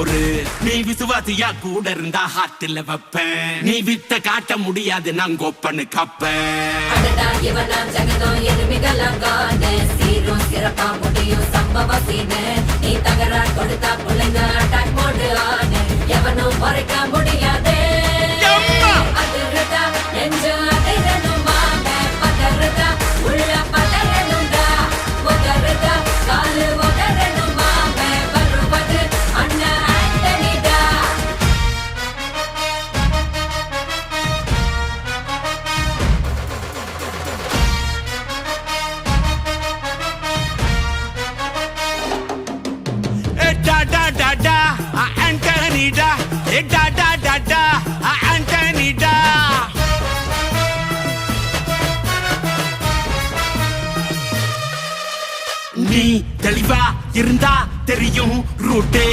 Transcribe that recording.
பொறு. நீ விசுவாசியா கூட இருந்தா ஹார்ட்ல வைப்பேன். நீ வித்த காட்ட முடியாது நான் கோப்பனு கப்பேன். சீரும் சிறப்பா முடியும் சம்பவ சீனு. நீ தகரா கொடுத்தா பிள்ளைங்க அட்டாக் மோடு ஆனு. எவனும் மறைக்க முடியாது. அதிருதா நெஞ்சு அதிரணுமாங்க. பதறுதா உள்ள பதறணுண்டா. உதறுதா காலு உதறணுமாங்க. வருவது அண்ணன் ஆண்டனிடா. Antonida, da da da da, Antonida. நீ தெளிவா இருந்தா தெரியும் ரூட்டே.